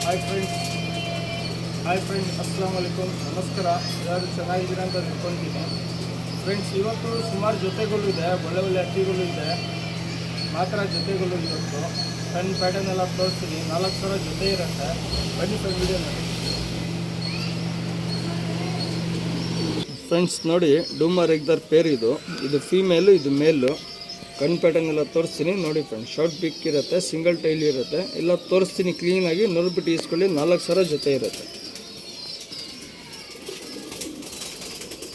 Hi friends ಅಸ್ಸಲಾಮ್ ವಲೈಕುಮ್, ನಮಸ್ಕಾರ. ಎಲ್ಲರೂ ಚೆನ್ನಾಗಿದ್ದೀರಾ ಅಂತ ತಿಳ್ಕೊತೀನಿ. ಫ್ರೆಂಡ್ಸ್, ಇವತ್ತು ಸುಮಾರು ಜೊತೆಗಳು ಇದೆ, ಒಳ್ಳೆ ಅಕ್ಕಿಗಳು ಇದೆ. ಮಾತ್ರ ಜೊತೆಗಳು ಇವತ್ತು ಸಣ್ಣ ಪ್ಯಾಟರ್ನ್ ಎಲ್ಲ ತೋರಿಸ್ತೀನಿ. 4,000 ಜೊತೆ ಇರುತ್ತೆ. ಬನ್ನಿ ಸರ್, ವಿಡಿಯೋ ನೋಡಿ. ಫ್ರೆಂಡ್ಸ್ ನೋಡಿ, ಡೂಮಾ ರೆಗ್ದಾರ್ ಪೇರ್ ಇದು ಫೀಮೇಲು, ಇದು ಮೇಲು. ಕಣ್ಣು ಪ್ಯಾಟರ್ನ್ ಎಲ್ಲ ತೋರಿಸ್ತೀನಿ ನೋಡಿ ಫ್ರೆಂಡ್ಸ್. ಶಾರ್ಟ್ ಬಿಕ್ ಇರುತ್ತೆ, ಸಿಂಗಲ್ ಟೈಲ್ ಇರುತ್ತೆ, ಎಲ್ಲ ತೋರಿಸ್ತೀನಿ ಕ್ಲೀನಾಗಿ. ನೋಡ್ಬಿಟ್ಟು ಈಸ್ಕೊಳ್ಳಿ. 4,000 ಜೊತೆ ಇರುತ್ತೆ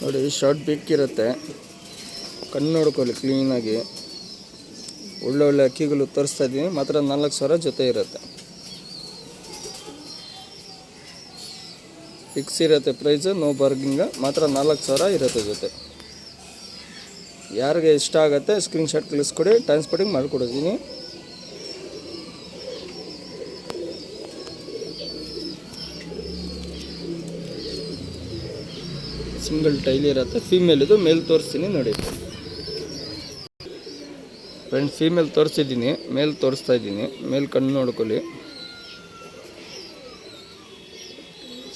ನೋಡಿ. ಶಾರ್ಟ್ ಬಿಕ್ ಇರುತ್ತೆ, ಕಣ್ಣು ನೋಡ್ಕೊಳ್ಳಿ ಕ್ಲೀನಾಗಿ. ಒಳ್ಳೆ ಅಕ್ಕಿಗಳು ತೋರಿಸ್ತಾ ಇದ್ದೀನಿ. ಮಾತ್ರ 4,000 ಜೊತೆ ಇರುತ್ತೆ. ಫಿಕ್ಸ್ ಇರುತ್ತೆ ಪ್ರೈಸ್, ನೋ ಬಾರ್ಗಿಂಗ. ಮಾತ್ರ 4,000 ಇರುತ್ತೆ ಜೊತೆ. ಯಾರಿಗೆ ಇಷ್ಟ ಆಗುತ್ತೆ ಸ್ಕ್ರೀನ್ಶಾಟ್ ಕಳಿಸ್ಕೊಡಿ, ಟ್ರಾನ್ಸ್ಪೋರ್ಟಿಂಗ್ ಮಾಡಿಕೊಡ್ತೀನಿ. ಸಿಂಗಲ್ ಟೈಲ್ ಇರುತ್ತೆ. ಫೀಮೇಲ್ ಇದು, ಮೇಲ್ ತೋರಿಸ್ತೀನಿ ನೋಡಿ ಫ್ರೆಂಡ್ಸ್. ಫೀಮೇಲ್ ತೋರಿಸಿದ್ದೀನಿ, ಮೇಲ್ ತೋರಿಸ್ತಾ ಇದ್ದೀನಿ. ಮೇಲ್ ಕಣ್ಣು ನೋಡ್ಕೊಳ್ಳಿ.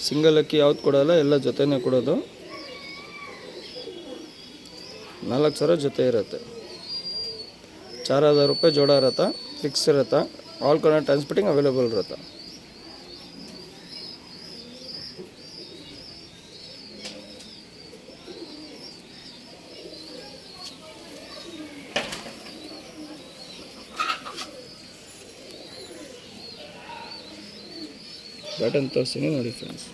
ಸಿಂಗಲ್ ಅಕ್ಕಿ ಯಾವ್ದು ಕೊಡೋಲ್ಲ, ಎಲ್ಲ ಜೊತೆನೇ ಕೊಡೋದು. 4,000 ಜೊತೆ ಇರುತ್ತೆ. 4,000 ರೂಪಾಯಿ ಜೋಡ ಇರುತ್ತೆ. ಫಿಕ್ಸ್ ಇರುತ್ತೆ. ಆಲ್ ಕನ್ನಡ ಟ್ರಾನ್ಸ್ಪೋರ್ಟಿಂಗ್ ಅವೈಲೇಬಲ್ ಇರುತ್ತೆ. ಪ್ಯಾಟರ್ನ್ ತೋರಿಸ್ತೀನಿ ನೋಡಿ ಫ್ರೆಂಡ್ಸ್.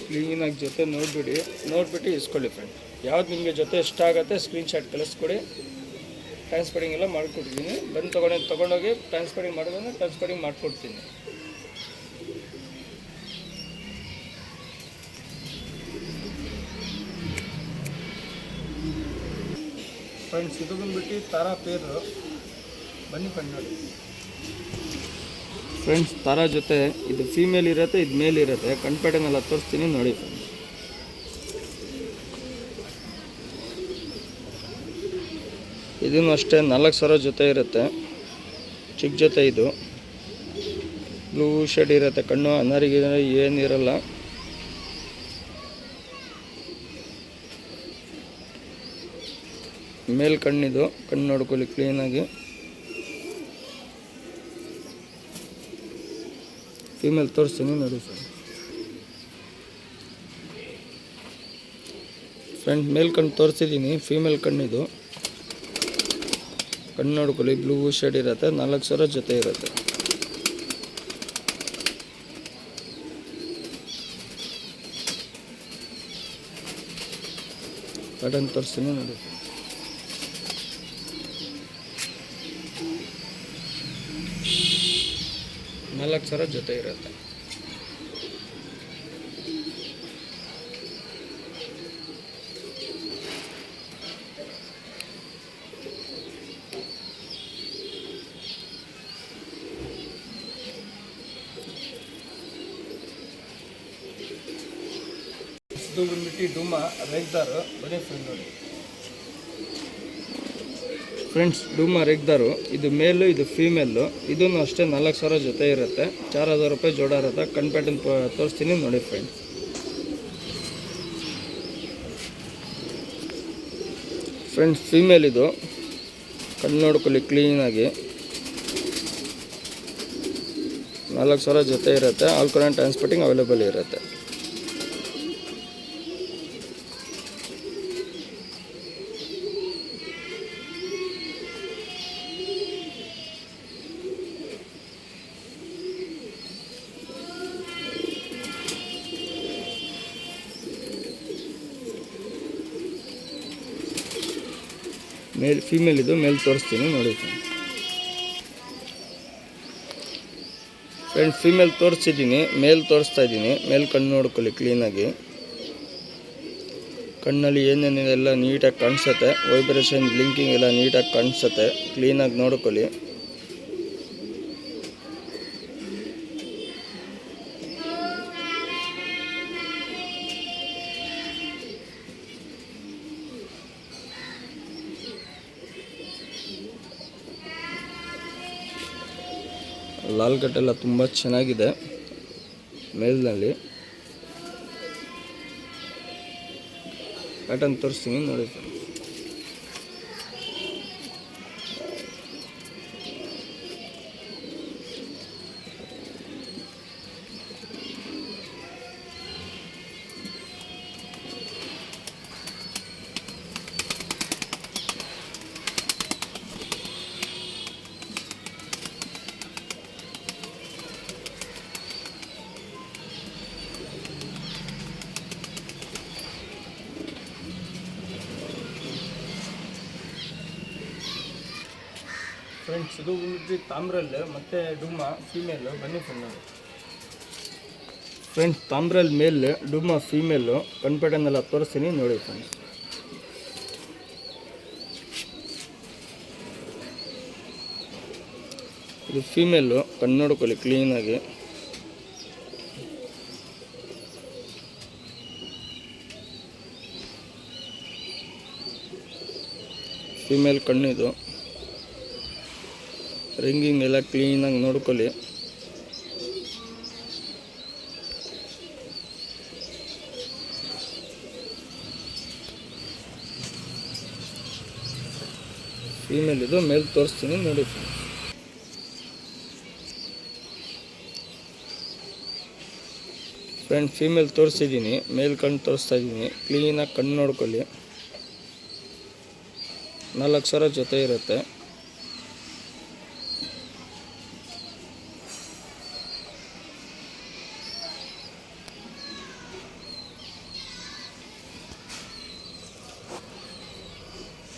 ಕ್ಲೀನಾಗಿ ಜೊತೆ ನೋಡಿಬಿಟ್ಟು ಇಸ್ಕೊಳ್ಳಿ ಫ್ರೆಂಡ್. ಯಾವ್ದು ನಿಮಗೆ ಜೊತೆ ಇಷ್ಟ ಆಗುತ್ತೆ ಸ್ಕ್ರೀನ್ಶಾಟ್ ಕಳಿಸ್ಕೊಡಿ. ಟ್ರಾನ್ಸ್ಪೋರ್ಟಿಂಗ್ ಎಲ್ಲ ಮಾಡಿಕೊಡ್ತೀನಿ. ಬಂದು ತೊಗೊಂಡೋಗಿ ಟ್ರಾನ್ಸ್ಪೋರ್ಟಿಂಗ್ ಮಾಡೋದನ್ನು ಟ್ರಾನ್ಸ್ಪೋರ್ಟಿಂಗ್ ಮಾಡಿಕೊಡ್ತೀನಿ. ಫ್ರೆಂಡ್ಸ್, ಇದು ಬಂದುಬಿಟ್ಟು ತಾರಾ ಪೇರು. ಬನ್ನಿ ಫ್ರೆಂಡ್ ನೋಡಿ ಫ್ರೆಂಡ್ಸ್. ತಾರಾ ಜೊತೆ ಇದು ಫೀಮೇಲ್ ಇರುತ್ತೆ, ಇದು ಮೇಲ್ ಇರುತ್ತೆ. ಕಣ್ಣು ಪ್ಯಾಟರ್ನ್ ಎಲ್ಲ ತೋರಿಸ್ತೀನಿ ನೋಡಿ ಫ್ರೆಂಡ್ಸ್. ಇದೂ ಅಷ್ಟೇ 4,000 ಜೊತೆ ಇರುತ್ತೆ. ಚಿಕ್ಕ ಜೊತೆ ಇದು. ಬ್ಲೂ ಶೇಡ್ ಇರುತ್ತೆ. ಕಣ್ಣು ಅನಾರಿಗೆ ಏನಿರಲ್ಲ. ಮೇಲ್ ಕಣ್ಣಿದು, ಕಣ್ಣು ನೋಡ್ಕೊಳ್ಳಿ ಕ್ಲೀನಾಗಿ. ಫೀಮೇಲ್ ತೋರಿಸ್ತೀನಿ ನೋಡಿ ಫ್ರೆಂಡ್. ಮೇಲ್ ಕಣ್ಣು ತೋರಿಸಿದ್ದೀನಿ, ಫೀಮೇಲ್ ಕಣ್ಣಿದು. ಕಣ್ಣು ನೋಡ್ಕೊಳ್ಳಿ, ಬ್ಲೂ ಶೇಡ್ ಇರುತ್ತೆ. 4,000 ಜೊತೆ ಇರುತ್ತೆ. ಪ್ಯಾಟರ್ನ್ ತೋರಿಸ್ತೀನಿ ನೋಡಿ. ನಾಲ್ಕು 4,000 ಜೊತೆ ಇರುತ್ತೆ. ಇದು ಬಂದ್ಬಿಟ್ಟು ಡೂಮಾ ರೆಗ್ದಾರು. ಬರೀ ಫ್ರೆಂಡ್ ನೋಡಿ ಫ್ರೆಂಡ್ಸ್. ಡೂಮಾ ರೆಗ್ದಾರು ಇದು ಮೇಲು, ಇದು ಫೀಮೇಲು. ಇದೂ ಅಷ್ಟೇ 4,000 ಜೊತೆ ಇರುತ್ತೆ. 4,000 ರೂಪಾಯಿ ಜೋಡ ಇರುತ್ತೆ. ಕಣ್ಣು ಪ್ಯಾಟರ್ನ್ ತೋರಿಸ್ತೀನಿ ನೋಡಿ ಫ್ರೆಂಡ್ಸ್. ಫ್ರೆಂಡ್ಸ್, ಫೀಮೇಲ್ ಇದು. ಕಣ್ಣು ನೋಡ್ಕೊಳ್ಳಿ ಕ್ಲೀನಾಗಿ. 4,000 ಜೊತೆ ಇರುತ್ತೆ. ಆಲ್ ಕನ್ನಡ ಟ್ರಾನ್ಸ್ಪೋರ್ಟಿಂಗ್ ಅವೈಲೇಬಲ್ ಇರುತ್ತೆ. ಫೀಮೇಲ್ ಇದು, ಮೇಲ್ ತೋರಿಸ್ತೀನಿ ನೋಡಿ ಫ್ರೆಂಡ್ಸ್. ಫೀಮೇಲ್ ತೋರಿಸಿದ್ದೀನಿ, ಮೇಲ್ ತೋರಿಸ್ತಾ ಇದ್ದೀನಿ. ಮೇಲ್ ಕಣ್ಣು ನೋಡ್ಕೊಳ್ಳಿ ಕ್ಲೀನಾಗಿ. ಕಣ್ಣಲ್ಲಿ ಏನೇನಿದೆ ಎಲ್ಲ ನೀಟಾಗಿ ಕಾಣಿಸುತ್ತೆ. ವೈಬ್ರೇಷನ್, ಬ್ಲಿಂಕಿಂಗ್ ಎಲ್ಲ ನೀಟಾಗಿ ಕಾಣಿಸುತ್ತೆ. ಕ್ಲೀನಾಗಿ ನೋಡ್ಕೊಳ್ಳಿ. ಲಾಲ್ ಕಟ್ ಎಲ್ಲ ತುಂಬ ಚೆನ್ನಾಗಿದೆ ಮೇಲ್ನಲ್ಲಿ. ಪ್ಯಾಟರ್ನ್ ತೋರಿಸ್ತೀನಿ ನೋಡಿ. ಫ್ರೆಂಡ್ಸ್ ಇದು ಬಂದ್ಬಿಟ್ಟು ತಾಮ್ರಲ್ ಮತ್ತು ಡುಮ್ಮ ಫೀಮೇಲು. ಬನ್ನಿ ಫ್ರೆಂಡ್. ಫ್ರೆಂಡ್ಸ್ ತಾಮ್ರಲ್ ಮೇಲ್, ಡುಮ್ಮ ಫೀಮೇಲು. ಕನ್ಪೇಟನ್ನೆಲ್ಲ ತೋರಿಸ್ತೀನಿ ನೋಡಿ ಫ್ರೆಂಡ್ಸ್. ಇದು ಫೀಮೇಲು, ಕಣ್ಣು ನೋಡ್ಕೊಳ್ಳಿ ಕ್ಲೀನಾಗಿ. ಫೀಮೇಲ್ ಕಣ್ಣಿದು. ರಿಂಗಿಂಗ್ ಎಲ್ಲ ಕ್ಲೀನಾಗಿ ನೋಡ್ಕೊಳ್ಳಿ. ಫೀಮೇಲ್ ಇದು, ಮೇಲ್ ತೋರಿಸ್ತೀನಿ ನೋಡಿ. ಫ್ರೆಂಡ್ ಫೀಮೇಲ್ ತೋರಿಸಿದ್ದೀನಿ, ಮೇಲ್ ಕಣ್ಣು ತೋರಿಸ್ತಾ ಇದ್ದೀನಿ. ಕ್ಲೀನಾಗಿ ಕಣ್ಣು ನೋಡ್ಕೊಳ್ಳಿ. 4,000 ಜೊತೆ ಇರುತ್ತೆ.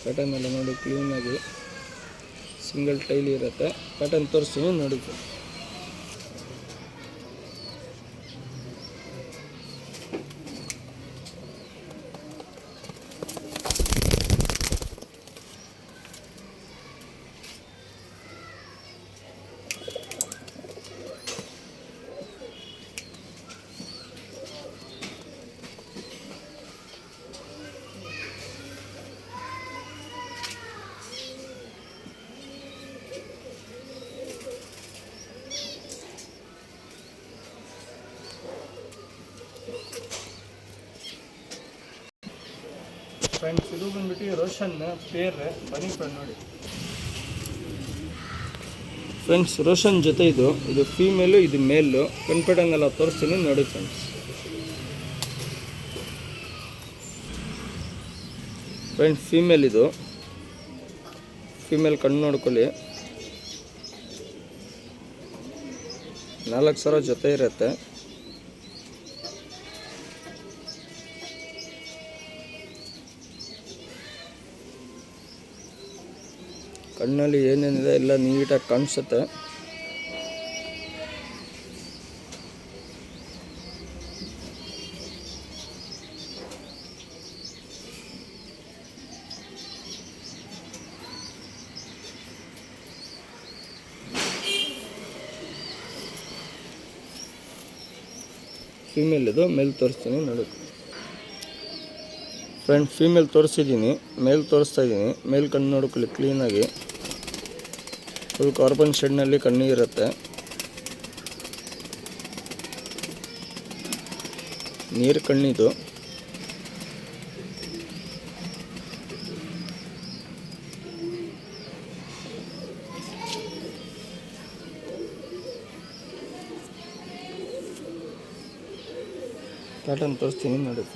ಪ್ಯಾಟರ್ನ್ ಎಲ್ಲ ನೋಡಿ ಕ್ಲೀನಾಗಿ, ಸಿಂಗಲ್ ಟೈಲ್ ಇರುತ್ತೆ. ಪ್ಯಾಟರ್ನ್ ತೋರಿಸ್ತೀನಿ ನೋಡಿ. ಫ್ರೆಂಡ್ಸ್ ಇದು ಬಂದ್ಬಿಟ್ಟು ರೋಷನ್ ಪೇರ್. ಬನ್ನಿ ಫ್ರೆಂಡ್ ನೋಡಿ. ಫ್ರೆಂಡ್ಸ್ ರೋಷನ್ ಜೊತೆ ಇದು ಫೀಮೇಲು, ಇದು ಮೇಲು. ಕನ್ಪೇಟನ್ನೆಲ್ಲ ತೋರಿಸ್ತೀನಿ ನೋಡಿ ಫ್ರೆಂಡ್ಸ್. ಫ್ರೆಂಡ್ಸ್ ಫೀಮೇಲ್ ಇದು. ಫೀಮೇಲ್ ಕಣ್ಣು ನೋಡ್ಕೊಳ್ಳಿ. 4,000 ಜೊತೆ ಇರುತ್ತೆ. ಕಣ್ಣಲ್ಲಿ ಏನೇನಿದೆ ಎಲ್ಲ ನೀಟಾಗಿ ಕಾಣಿಸುತ್ತೆ. ಫೀಮೇಲ್ ಇದು, ಮೇಲ್ ತೋರಿಸ್ತೀನಿ ನೋಡಿ. ಫ್ರೆಂಡ್ ಫೀಮೇಲ್ ತೋರಿಸಿದ್ದೀನಿ, ಮೇಲ್ ತೋರಿಸ್ತಾ ಇದ್ದೀನಿ. ಮೇಲ್ ಕಣ್ಣು ನೋಡ್ಕೊಳ್ಳಿ ಕ್ಲೀನಾಗಿ. ಫುಲ್ ಕಾರ್ಬನ್ ಶೇಡ್ನಲ್ಲಿ ಕಣ್ಣು ಇರುತ್ತೆ. ನೀರು ಕಣ್ಣಿದು. ಪ್ಯಾಟರ್ನ್ ತೋರಿಸ್ತೀನಿ ನೋಡಿ.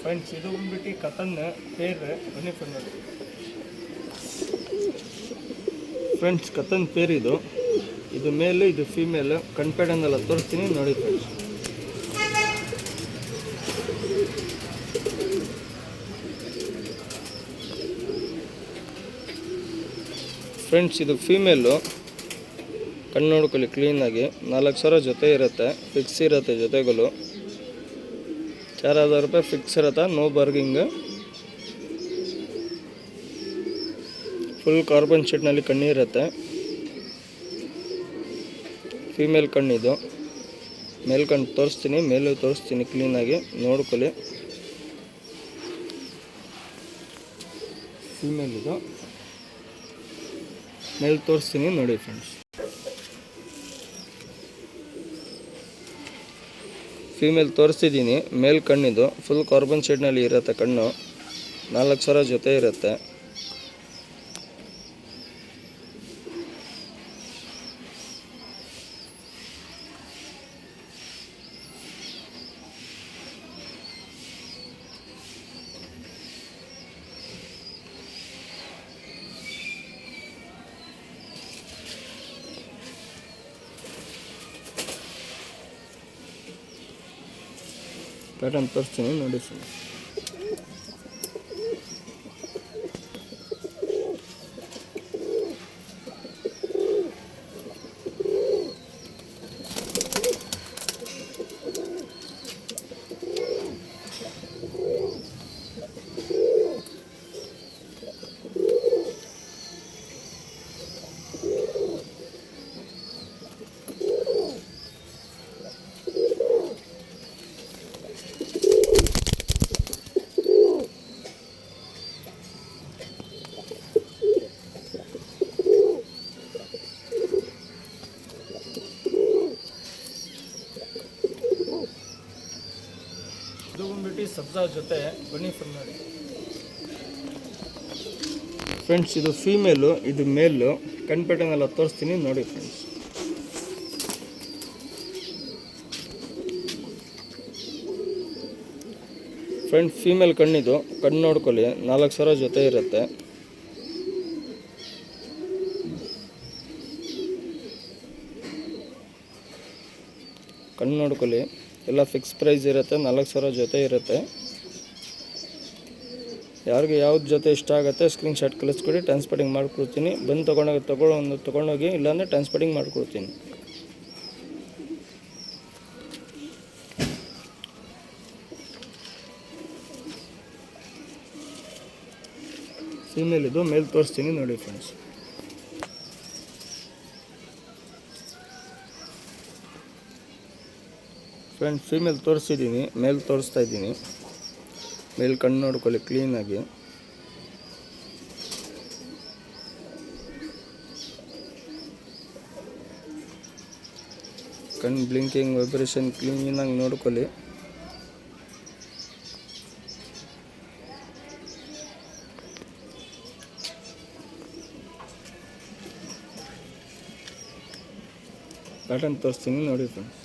ಫ್ರೆಂಡ್ಸ್ ಇದು ಬಂದ್ಬಿಟ್ಟು ಕತನ್ ಪೇರ್. ಬನ್ನಿ ಫ್ರೆಂಡ್ ನೋಡಿ. ಫ್ರೆಂಡ್ಸ್ ಕತನ್ ಪೇರ್ ಇದು ಮೇಲು, ಇದು ಫೀಮೇಲು. ಕನ್ಪೇಡನ್ನೆಲ್ಲ ತೋರಿಸ್ತೀನಿ ನೋಡಿ ಫ್ರೆಂಡ್ಸ್. ಫ್ರೆಂಡ್ಸ್ ಇದು ಫೀಮೇಲು, ಕಣ್ಣು ನೋಡ್ಕೊಳ್ಳಿ ಕ್ಲೀನಾಗಿ. 4000 ಜೊತೆ ಇರುತ್ತೆ, ಫಿಕ್ಸ್ ಇರುತ್ತೆ ಜೊತೆಗಳು. 4000 ರೂಪಾಯಿ ಫಿಕ್ಸ್ ಇರುತ್ತೆ, ನೋ ಬಾರ್ಗಿಂಗ್. ಫುಲ್ ಕಾರ್ಬನ್ ಶೀಟ್ನಲ್ಲಿ ಕಣ್ಣು ಇರುತ್ತೆ. ಫೀಮೇಲ್ ಕಣ್ಣಿದು. ಮೇಲ್ ಕಣ್ಣು ತೋರಿಸ್ತೀನಿ, ಮೇಲೂ ತೋರಿಸ್ತೀನಿ ಕ್ಲೀನಾಗಿ ನೋಡ್ಕೊಳ್ಳಿ. ಫೀಮೇಲ್ ಇದು, ಮೇಲ್ ತೋರಿಸ್ತೀನಿ ನೋಡಿ ಫ್ರೆಂಡ್ಸ್. ಫೀಮೇಲ್ ತೋರಿಸ್ತಿದ್ದೀನಿ. ಮೇಲ್ ಕಣ್ಣಿದು ಫುಲ್ ಕಾರ್ಬನ್ ಶೇಡ್ನಲ್ಲಿ ಇರುತ್ತೆ ಕಣ್ಣು. 4000 ಜೊತೆ ಇರುತ್ತೆ. ಪ್ಯಾಟರ್ನ್ ತೋರಿಸ್ತೀನಿ ನೋಡಿ ಸರ್. ಇದು ಬಂದ್ಬಿಟ್ಟು ಸಬ್ಜಾ ಜೊತೆ ಬನ್ನಿ ನೋಡಿ ಫ್ರೆಂಡ್ಸ್. ಇದು ಫೀಮೇಲು, ಇದು ಮೇಲು. ಕಣ್ ಪ್ಯಾಟರ್ನ್ ಎಲ್ಲ ತೋರಿಸ್ತೀನಿ ನೋಡಿ ಫ್ರೆಂಡ್ಸ್. Friends female ಕಣ್ಣಿದು. ಕಣ್ಣು ನೋಡ್ಕೊಳ್ಳಿ, 4000 ಜೊತೆ ಇರುತ್ತೆ. ಕಣ್ಣು ನೋಡ್ಕೊಳ್ಳಿ, ಎಲ್ಲ ಫಿಕ್ಸ್ ಪ್ರೈಸ್ ಇರುತ್ತೆ. 4000 ಜೊತೆ ಇರುತ್ತೆ. ಯಾರಿಗೆ ಯಾವ್ದು ಜೊತೆ ಇಷ್ಟ ಆಗುತ್ತೆ ಸ್ಕ್ರೀನ್ಶಾಟ್ ಕಳಿಸ್ಕೊಡಿ, ಟ್ರಾನ್ಸ್ಪೋರ್ಟಿಂಗ್ ಮಾಡಿಕೊಡ್ತೀನಿ. ಬಂದು ತೊಗೊಂಡೋಗಿ, ಇಲ್ಲಾಂದರೆ ಟ್ರಾನ್ಸ್ಪೋರ್ಟಿಂಗ್ ಮಾಡಿಕೊಡ್ತೀನಿ. ಫೀಮೇಲ್ ಇದು, ಮೇಲ್ ತೋರಿಸ್ತೀನಿ ನೋಡಿ ಫ್ರೆಂಡ್ಸ್. ಫ್ರೆಂಡ್ಸ್ ಫೀಮೇಲ್ ತೋರಿಸಿದ್ದೀನಿ, ಮೇಲ್ ತೋರಿಸ್ತಾ ಇದ್ದೀನಿ. ಮೇಲ್ ಕಣ್ಣು ನೋಡ್ಕೊಳ್ಳಿ ಕ್ಲೀನಾಗಿ. ಕಣ್ಣು ಬ್ಲಿಂಕಿಂಗ್ ವೈಬ್ರೇಷನ್ ಕ್ಲೀನಾಗಿ ನೋಡ್ಕೊಳ್ಳಿ. ಪ್ಯಾಟರ್ನ್ ತೋರಿಸ್ತೀನಿ ನೋಡಿ ಫ್ರೆಂಡ್ಸ್.